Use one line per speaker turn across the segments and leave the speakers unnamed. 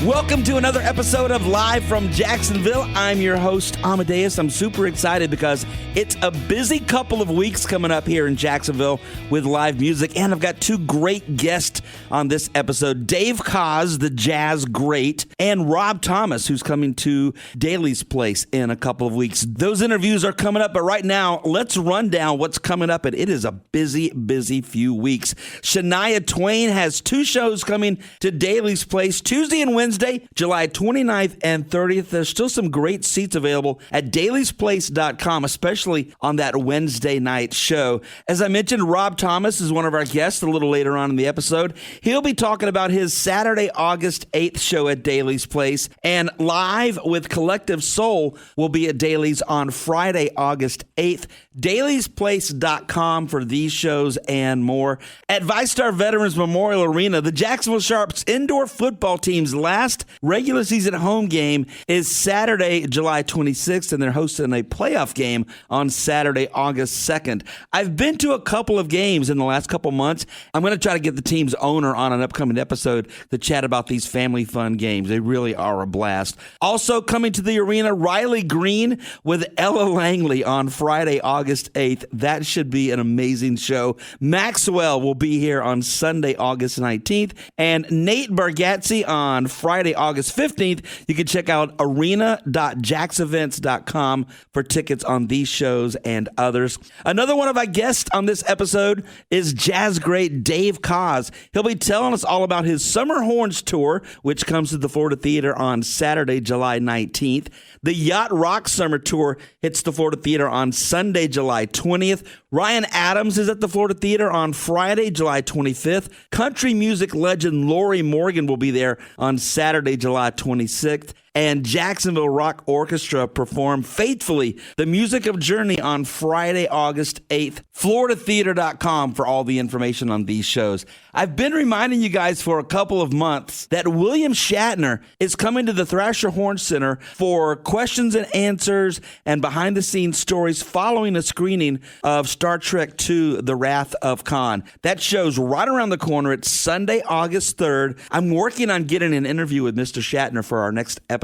Welcome to another episode of Live from Jacksonville. I'm your host, Amadeus. I'm super excited because it's a busy couple of weeks coming up here in Jacksonville with live music, and I've got two great guests on this episode. Dave Koz, the jazz great, and Rob Thomas, who's coming to Daly's Place in a couple of weeks. Those interviews are coming up, but right now, let's run down what's coming up, and it is a busy few weeks. Shania Twain has two shows coming to Daly's Place, Tuesday and Wednesday, July 29th and 30th. There's still some great seats available at dailysplace.com, especially on that Wednesday night show. As I mentioned, Rob Thomas is one of our guests a little later on in the episode. He'll be talking about his Saturday, August 8th show at Daly's Place, and Live with Collective Soul will be at Daly's on Friday, August 8th. dailysplace.com for these shows and more. At VyStar Veterans Memorial Arena, the Jacksonville Sharps indoor football team's last regular season home game is Saturday, July 26th, and they're hosting a playoff game on Saturday, August 2nd. I've been to a couple of games in the last couple months. I'm going to try to get the team's owner on an upcoming episode to chat about these family fun games. They really are a blast. Also coming to the arena, Riley Green with Ella Langley on Friday, August 8th. That should be an amazing show. Maxwell will be here on Sunday, August 19th, and Nate Bargatze on Friday, August 15th. You can check out arena.jacksevents.com for tickets on these shows and others. Another one of our guests on this episode is jazz great Dave Koz. He'll be telling us all about his Summer Horns tour, which comes to the Florida Theater on Saturday, July 19th. The Yacht Rock Summer Tour hits the Florida Theater on Sunday, July 20th. Ryan Adams is at the Florida Theater on Friday, July 25th. Country music legend Lori Morgan will be there on Saturday, July 26th. And Jacksonville Rock Orchestra perform Faithfully, the music of Journey on Friday, August 8th. FloridaTheater.com for all the information on these shows. I've been reminding you guys for a couple of months that William Shatner is coming to the Thrasher Horn Center for questions and answers and behind-the-scenes stories following a screening of Star Trek II, The Wrath of Khan. That show's right around the corner. It's Sunday, August 3rd. I'm working on getting an interview with Mr. Shatner for our next episode.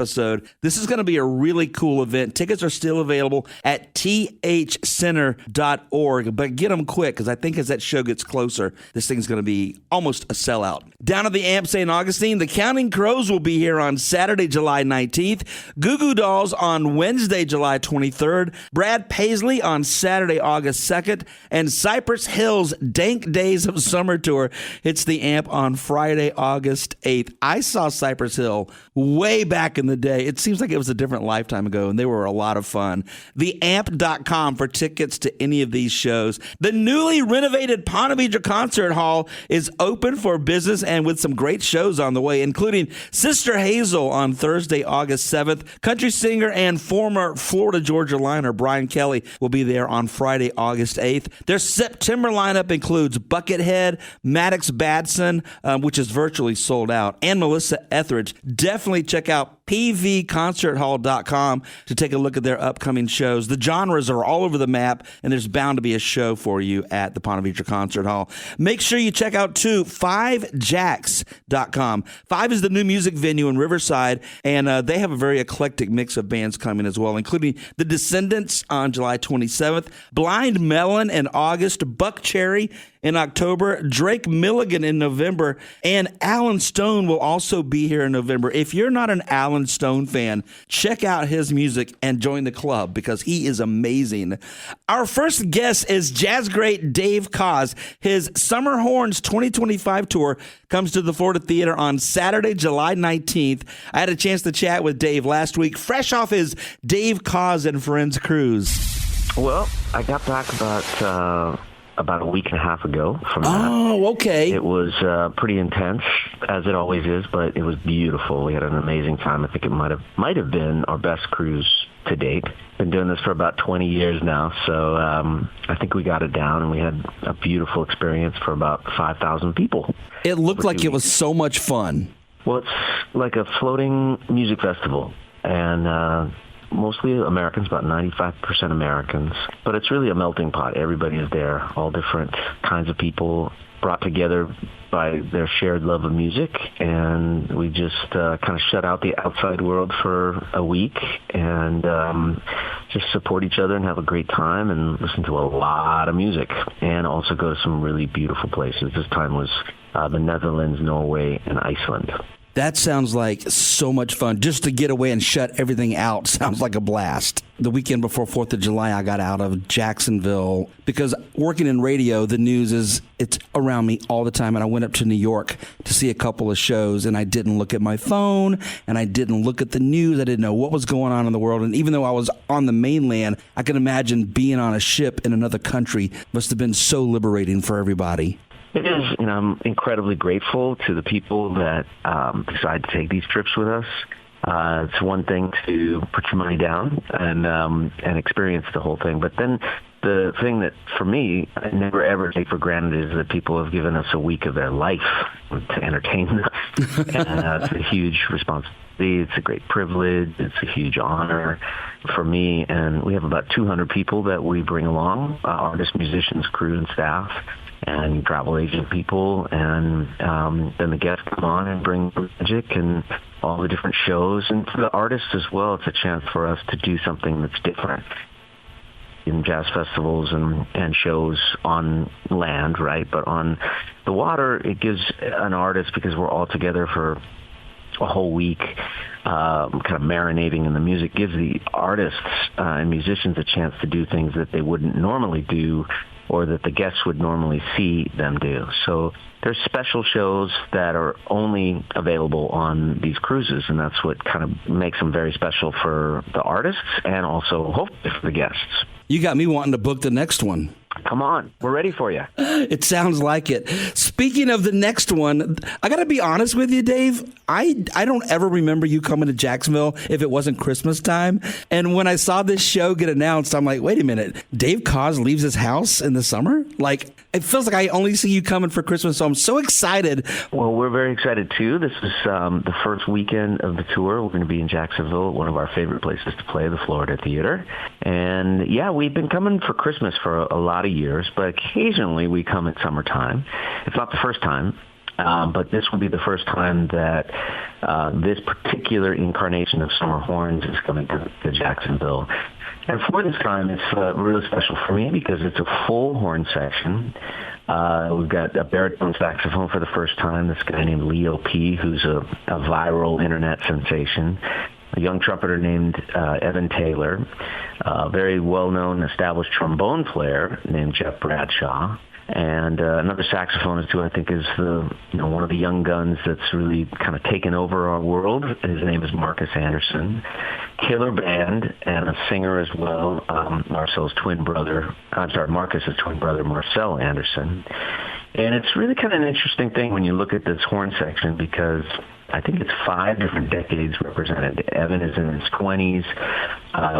This is going to be a really cool event. Tickets are still available at thcenter.org, but get them quick because I think as that show gets closer, this thing's going to be almost a sellout. Down at the Amp St. Augustine, the Counting Crows will be here on Saturday, July 19th. Goo Goo Dolls on Wednesday, July 23rd. Brad Paisley on Saturday, August 2nd. And Cypress Hill's Dank Days of Summer Tour hits the Amp on Friday, August 8th. I saw Cypress Hill way back in the day. It seems like it was a different lifetime ago, and they were a lot of fun. TheAmp.com for tickets to any of these shows. The newly renovated Ponte Vedra Concert Hall is open for business and with some great shows on the way, including Sister Hazel on Thursday, August 7th. Country singer and former Florida Georgia Liner Brian Kelly will be there on Friday, August 8th. Their September lineup includes Buckethead, Maddox Badson, which is virtually sold out, and Melissa Etheridge. Definitely check out pvconcerthall.com to take a look at their upcoming shows. The genres are all over the map, and there's bound to be a show for you at the Ponte Vedra Concert Hall. Make sure you check out, too, 5jacks.com. 5 is the new music venue in Riverside, and they have a very eclectic mix of bands coming as well, including The Descendants on July 27th, Blind Melon in August, Buck Cherry in October, Drake Milligan in November, and Alan Stone will also be here in November. If you're not an Alan Stone fan, check out his music and join the club because he is amazing. Our first guest is jazz great Dave Koz. His Summer Horns 2025 tour comes to the Florida Theater on Saturday, July 19th. I had a chance to chat with Dave last week, fresh off his Dave Koz and Friends cruise.
Well, I got back about a week and a half ago from that.
Oh, okay.
It was pretty intense, as it always is, but it was beautiful. We had an amazing time. I think it might have been our best cruise to date. Been doing this for about 20 years now, so I think we got it down, and we had a beautiful experience for about 5,000 people.
It looked like it was so much fun.
Well, it's like a floating music festival, and mostly Americans, about 95% Americans. But it's really a melting pot. Everybody is there, all different kinds of people brought together by their shared love of music, and we just kind of shut out the outside world for a week and just support each other and have a great time and listen to a lot of music, and also go to some really beautiful places. This time was the Netherlands, Norway, and Iceland.
That sounds like so much fun. Just to get away and shut everything out sounds like a blast. The weekend before 4th of July, I got out of Jacksonville because working in radio, the news it's around me all the time. And I went up to New York to see a couple of shows, and I didn't look at my phone, and I didn't look at the news. I didn't know what was going on in the world. And even though I was on the mainland, I can imagine being on a ship in another country must have been so liberating for everybody.
It is, and I'm incredibly grateful to the people that decide to take these trips with us. It's one thing to put your money down and experience the whole thing, but then the thing that, for me, I never ever take for granted is that people have given us a week of their life to entertain us, and it's a huge responsibility. It's a great privilege. It's a huge honor for me, and we have about 200 people that we bring along, artists, musicians, crew, and staff, and travel agent people, and then the guests come on and bring magic and all the different shows. And for the artists as well, it's a chance for us to do something that's different in jazz festivals and shows on land, right? But on the water, it gives an artist, because we're all together for a whole week, kind of marinating in the music, gives the artists and musicians a chance to do things that they wouldn't normally do, or that the guests would normally see them do. So there's special shows that are only available on these cruises, and that's what kind of makes them very special for the artists and also hopefully for the guests.
You got me wanting to book the next one.
Come on, we're ready for you.
It sounds like it. Speaking of the next one, I got to be honest with you, Dave. I don't ever remember you coming to Jacksonville if it wasn't Christmas time. And when I saw this show get announced, I'm like, wait a minute. Dave Koz leaves his house in the summer? Like, it feels like I only see you coming for Christmas, so I'm so excited.
Well, we're very excited, too. This is the first weekend of the tour. We're going to be in Jacksonville, one of our favorite places to play, the Florida Theater. And, yeah, we've been coming for Christmas for a lot of years, but occasionally we come at summertime. It's not the first time, but this will be the first time that this particular incarnation of Summer Horns is coming to Jacksonville. And for this time, it's really special for me because it's a full horn section. We've got a baritone saxophone for the first time, this guy named Leo P., who's a viral internet sensation. A young trumpeter named Evan Taylor, a very well-known established trombone player named Jeff Bradshaw, and another saxophonist who I think is one of the young guns that's really kind of taken over our world. His name is Marcus Anderson. Killer band, and a singer as well, Marcus's twin brother, Marcel Anderson. And it's really kind of an interesting thing when you look at this horn section, because I think it's 5 different decades represented. Evan is in his 20s.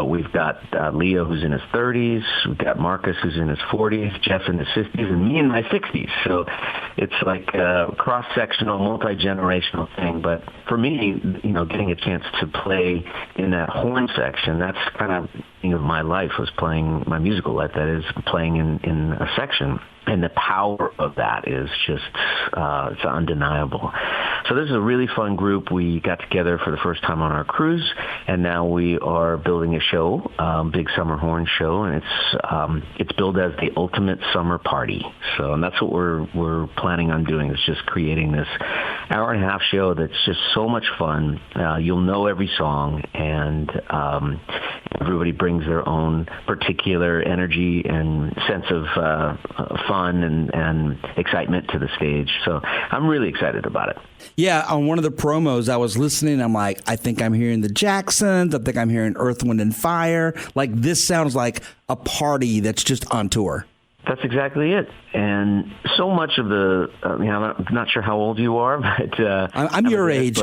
We've got Leo, who's in his 30s. We've got Marcus, who's in his 40s. Jeff in his 50s, and me in my 60s. So it's like a cross-sectional, multi-generational thing. But for me, getting a chance to play in that horn section, that's kind of my life, was playing, my musical life, that is, playing in a section. And the power of that is just, it's undeniable. So this is a really fun group. We got together for the first time on our cruise, and now we are building a show, big summer horn show, and it's billed as the ultimate summer party. So, and that's what we're planning on doing, is just creating this hour-and-a-half show that's just so much fun. You'll know every song, and everybody brings their own particular energy and sense of fun and excitement to the stage. So I'm really excited about it.
Yeah, on one of the promos, I was listening. I'm like, I think I'm hearing the Jacksons. I think I'm hearing Earth, Wind, and Fire. Like, this sounds like a party that's just on tour.
That's exactly it. And so much of the, I'm not sure how old you are, but
I'm your age.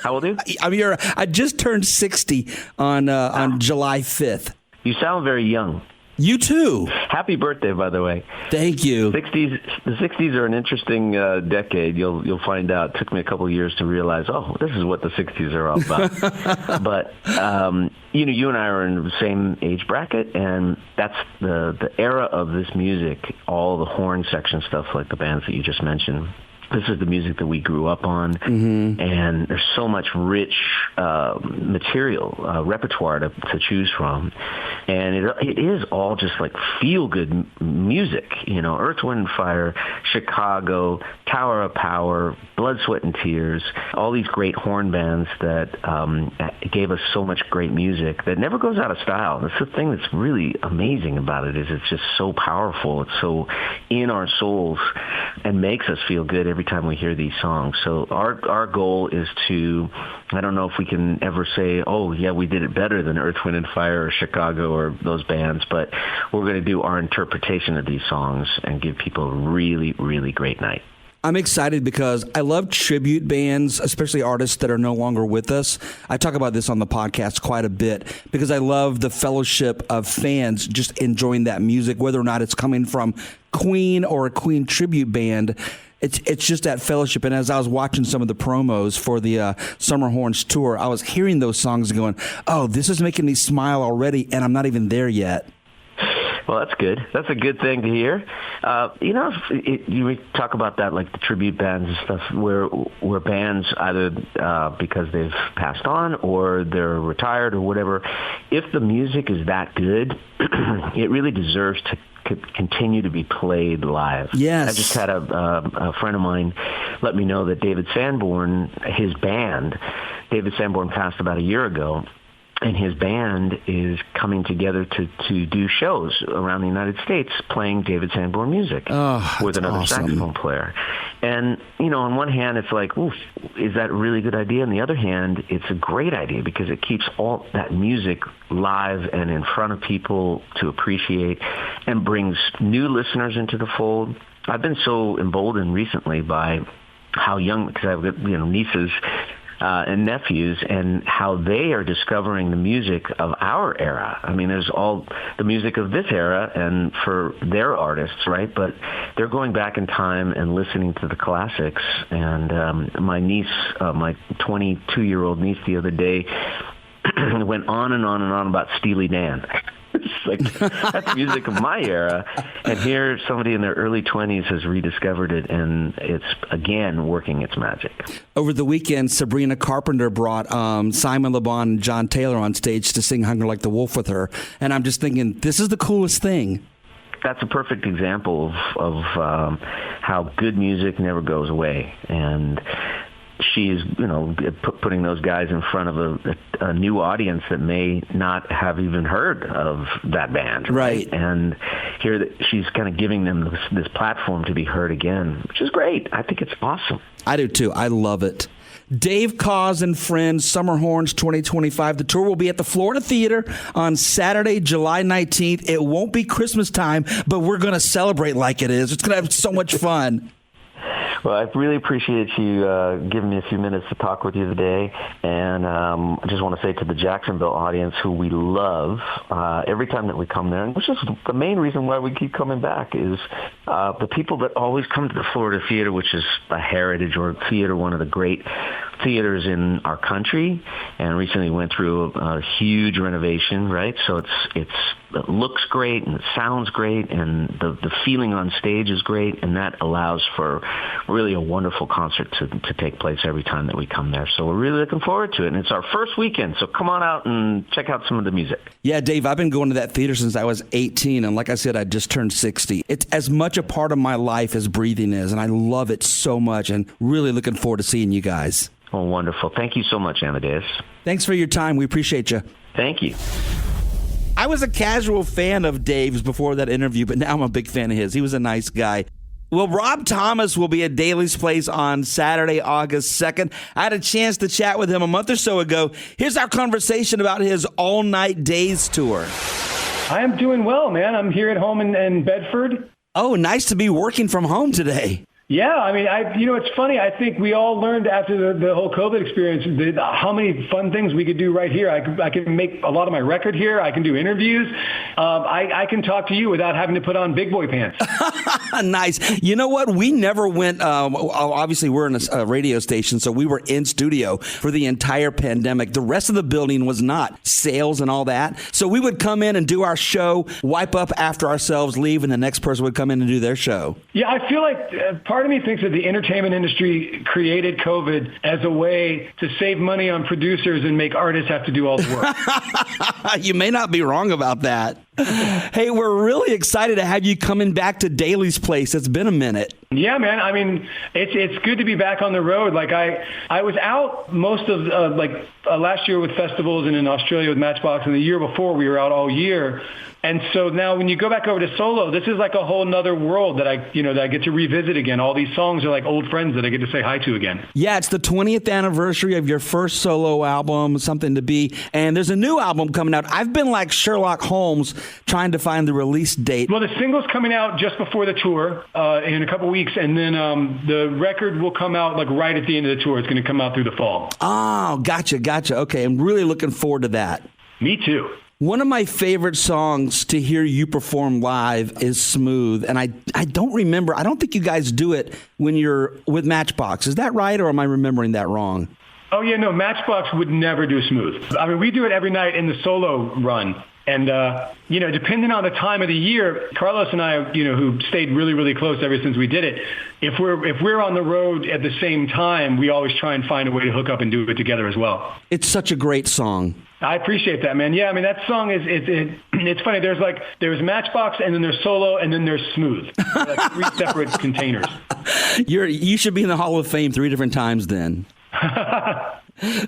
How old are you?
I just turned 60 on July 5th.
You sound very young.
You too.
Happy birthday, by the way.
Thank you.
The 60s are an interesting decade. You'll find out. It took me a couple of years to realize, this is what the 60s are all about. But, you and I are in the same age bracket, and that's the era of this music, all the horn section stuff like the bands that you just mentioned. This is the music that we grew up on, and there's so much rich material, repertoire to choose from. And it is all just like feel-good music, Earth, Wind & Fire, Chicago, Tower of Power, Blood, Sweat and Tears, all these great horn bands that gave us so much great music that never goes out of style. That's the thing that's really amazing about it, is it's just so powerful. It's so in our souls and makes us feel good every time we hear these songs. So our goal is to, I don't know if we can ever say, we did it better than Earth, Wind & Fire or Chicago or those bands, but we're going to do our interpretation of these songs and give people a really, really great night.
I'm excited because I love tribute bands, especially artists that are no longer with us. I talk about this on the podcast quite a bit because I love the fellowship of fans just enjoying that music, whether or not it's coming from Queen or a Queen tribute band. It's just that fellowship. And as I was watching some of the promos for the Summer Horns tour, I was hearing those songs and going, this is making me smile already, and I'm not even there yet.
Well, that's good. That's a good thing to hear. You talk about that, like the tribute bands and stuff, where bands either because they've passed on or they're retired or whatever, if the music is that good, it really deserves to continue to be played live.
Yes.
I just had a friend of mine let me know that David Sanborn, his band, David Sanborn passed about a year ago, and his band is coming together to do shows around the United States playing David Sanborn music with another saxophone player. And, on one hand, it's like, oof, is that a really good idea? On the other hand, it's a great idea because it keeps all that music live and in front of people to appreciate and brings new listeners into the fold. I've been so emboldened recently by how young, because I've got, nieces and nephews, and how they are discovering the music of our era. I mean, there's all the music of this era and for their artists, right? But they're going back in time and listening to the classics. And my niece, my 22-year-old niece the other day, went on and on and on about Steely Dan. It's like, that's music of my era. And here somebody in their early 20s has rediscovered it, and it's, again, working its magic. Over
the weekend, Sabrina Carpenter brought Simon Le Bon and John Taylor on stage to sing Hunger Like the Wolf with her. And I'm just thinking, this is the coolest thing.
That's a perfect example of how good music never goes away. And she's, putting those guys in front of a new audience that may not have even heard of that band.
Right.
And here she's kind of giving them this platform to be heard again, which is great. I think it's awesome.
I do too. I love it. Dave Koz and Friends, Summer Horns 2025. The tour will be at the Florida Theater on Saturday, July 19th. It won't be Christmas time, but we're going to celebrate like it is. It's going to have so much fun.
Well, I really appreciate you giving me a few minutes to talk with you today. And I just want to say to the Jacksonville audience, who we love every time that we come there, which is the main reason why we keep coming back, is the people that always come to the Florida Theater, which is a heritage or theater, one of the great theaters in our country, and recently went through a huge renovation, right? So it looks great and it sounds great, and the feeling on stage is great, and that allows for really a wonderful concert to take place every time that we come there. So we're really looking forward to it, and it's our first weekend, so come on out and check out some of the music.
Yeah, Dave, I've been going to that theater since I was 18, and like I said, I just turned 60. It's as much a part of my life as breathing is, and I love it so much, and really looking forward to seeing you guys.
Oh, wonderful. Thank you so much, Amadeus.
Thanks for your time. We appreciate you.
Thank you.
I was a casual fan of Dave's before that interview, but now I'm a big fan of his. He was a nice guy. Well, Rob Thomas will be at Daly's Place on Saturday, August 2nd. I had a chance to chat with him a month or so ago. Here's our conversation about his all-night days tour.
I am doing well, man. I'm here at home in Bedford.
Oh, nice to be working from home today.
Yeah, I mean, it's funny. I think we all learned after the whole COVID experience how many fun things we could do right here. I can make a lot of my record here. I can do interviews. I can talk to you without having to put on big boy pants.
Nice. You know what? We never went, obviously we're in a radio station, so we were in studio for the entire pandemic. The rest of the building was not. Sales and all that. So we would come in and do our show, wipe up after ourselves, leave, and the next person would come in and do their show.
Yeah, I feel like part of me thinks that the entertainment industry created COVID as a way to save money on producers and make artists have to do all the work.
You may not be wrong about that. Hey, we're really excited to have you coming back to Daly's Place. It's been a minute.
Yeah, man. I mean, it's good to be back on the road. Like I was out most of last year with festivals and in Australia with Matchbox, and the year before we were out all year. And so now when you go back over to solo, this is like a whole nother world that I get to revisit again. All these songs are like old friends that I get to say hi to again.
Yeah, it's the 20th anniversary of your first solo album, Something to Be. And there's a new album coming out. I've been like Sherlock Holmes trying to find the release date.
Well, the single's coming out just before the tour in a couple weeks. And then the record will come out like right at the end of the tour. It's going to come out through the fall.
Oh, gotcha. Okay, I'm really looking forward to that.
Me too.
One of my favorite songs to hear you perform live is Smooth. And I don't remember. I don't think you guys do it when you're with Matchbox. Is that right, or am I remembering that wrong?
Oh, yeah, no, Matchbox would never do Smooth. I mean, we do it every night in the solo run. And, depending on the time of the year, Carlos and I, who stayed really, really close ever since we did it, if we're on the road at the same time, we always try and find a way to hook up and do it together as well.
It's such a great song.
I appreciate that, man. Yeah, I mean, that song it's funny. There's Matchbox, and then there's solo, and then there's Smooth. They're like three separate containers.
You should be in the Hall of Fame 3 different times then.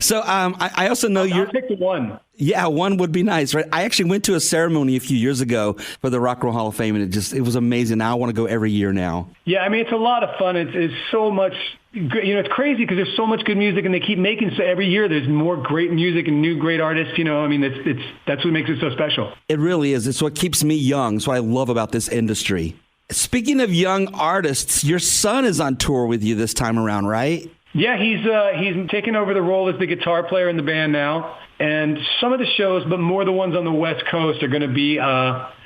So I also know
I'll pick the one.
Yeah, one would be nice, right? I actually went to a ceremony a few years ago for the Rock and Roll Hall of Fame, and it was amazing. Now I want to go every year now.
Yeah, I mean, it's a lot of fun. It's so much, it's crazy because there's so much good music, and they keep making, so every year there's more great music and new great artists. I mean, that's what makes it so special.
It really is. It's what keeps me young. It's what I love about this industry. Speaking of young artists, your son is on tour with you this time around, right?
Yeah, he's taken over the role as the guitar player in the band now. And some of the shows, but more the ones on the West Coast, are going to be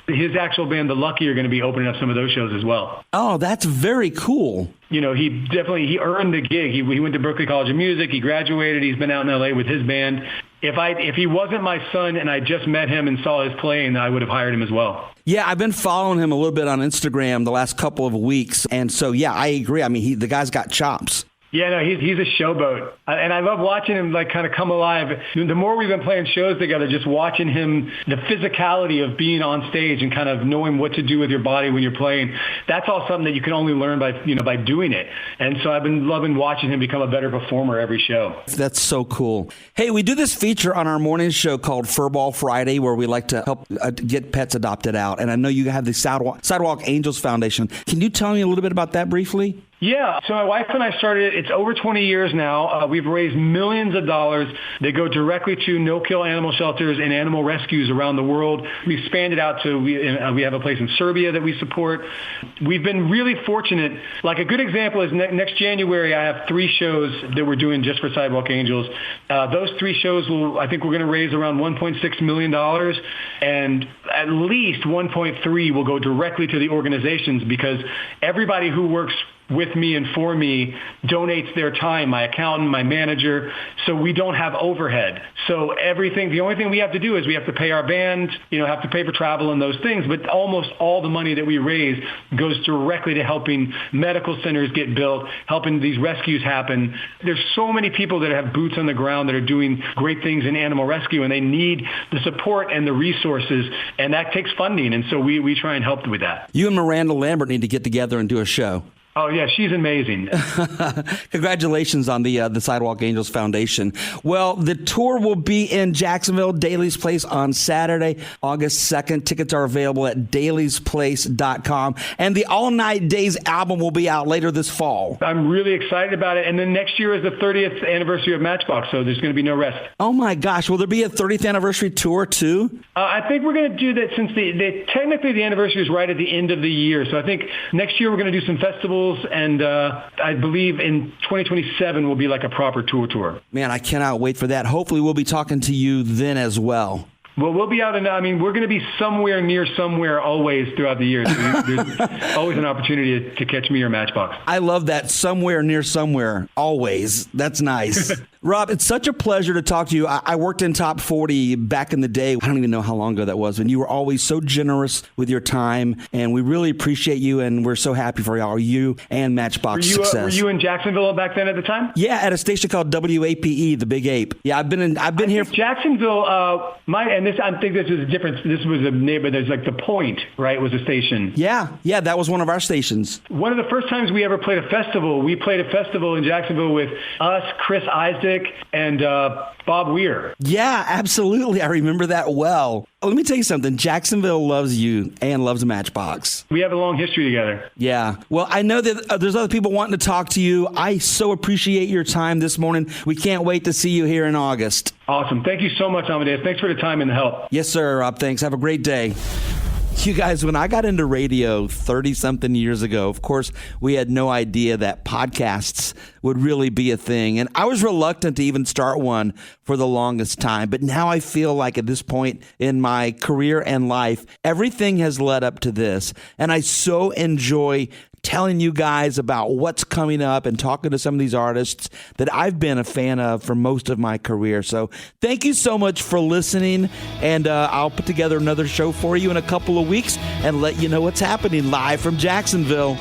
his actual band, The Lucky, are going to be opening up some of those shows as well.
Oh, that's very cool.
He earned the gig. He went to Berkeley College of Music. He graduated. He's been out in L.A. with his band. If he wasn't my son and I just met him and saw his playing, I would have hired him as well.
Yeah, I've been following him a little bit on Instagram the last couple of weeks. And so, yeah, I agree. I mean, the guy's got chops.
Yeah, no, he's a showboat. And I love watching him kind of come alive. The more we've been playing shows together, just watching him, the physicality of being on stage and kind of knowing what to do with your body when you're playing, that's all something that you can only learn by doing it. And so I've been loving watching him become a better performer every show.
That's so cool. Hey, we do this feature on our morning show called Furball Friday, where we like to help get pets adopted out. And I know you have the Sidewalk Angels Foundation. Can you tell me a little bit about that briefly?
Yeah. So my wife and I started it. It's over 20 years now. We've raised millions of dollars. They go directly to no-kill animal shelters and animal rescues around the world. We've expanded out to, we have a place in Serbia that we support. We've been really fortunate. Like a good example is next January, I have 3 shows that we're doing just for Sidewalk Angels. Those 3 shows I think we're going to raise around $1.6 million. And at least 1.3 will go directly to the organizations, because everybody who works with me and for me donates their time, my accountant, my manager, so we don't have overhead. So the only thing we have to do is we have to pay our band, have to pay for travel and those things, but almost all the money that we raise goes directly to helping medical centers get built, helping these rescues happen. There's so many people that have boots on the ground that are doing great things in animal rescue, and they need the support and the resources, and that takes funding, and so we try and help with that.
You and Miranda Lambert need to get together and do a show.
Oh, yeah, she's amazing.
Congratulations on the Sidewalk Angels Foundation. Well, the tour will be in Jacksonville, Daly's Place, on Saturday, August 2nd. Tickets are available at dailysplace.com. And the All Night Days album will be out later this fall.
I'm really excited about it. And then next year is the 30th anniversary of Matchbox, so there's going to be no rest.
Oh, my gosh. Will there be a 30th anniversary tour, too?
I think we're going to do that since technically the anniversary is right at the end of the year. So I think next year we're going to do some festivals festivals, and I believe in 2027 will be like a proper tour.
Man, I cannot wait for that. Hopefully we'll be talking to you then as well.
Well, we'll be out we're going to be somewhere near somewhere always throughout the year. So there's always an opportunity to catch me or Matchbox.
I love that, somewhere near somewhere, always. That's nice. Rob, it's such a pleasure to talk to you. I worked in Top 40 back in the day. I don't even know how long ago that was. And you were always so generous with your time. And we really appreciate you. And we're so happy for you and Matchbox success.
Were you in Jacksonville back then at the time?
Yeah, at a station called WAPE, the Big Ape. Yeah, I've been here.
Jacksonville, I think this is a difference. This was a neighborhood. There's like The Point, right, was a station.
Yeah, that was one of our stations.
One of the first times we ever played a festival, we played a festival in Jacksonville with us, Chris Isaac, and Bob Weir.
Yeah, absolutely. I remember that well. Let me tell you something. Jacksonville loves you and loves Matchbox.
We have a long history together.
Yeah. Well, I know that there's other people wanting to talk to you. I so appreciate your time this morning. We can't wait to see you here in August.
Awesome. Thank you so much, Amadeus. Thanks for the time and the help.
Yes, sir, Rob. Thanks. Have a great day. You guys, when I got into radio 30-something years ago, of course, we had no idea that podcasts would really be a thing. And I was reluctant to even start one for the longest time. But now I feel like at this point in my career and life, everything has led up to this. And I so enjoy telling you guys about what's coming up and talking to some of these artists that I've been a fan of for most of my career. So thank you so much for listening, and I'll put together another show for you in a couple of weeks and let you know what's happening live from Jacksonville.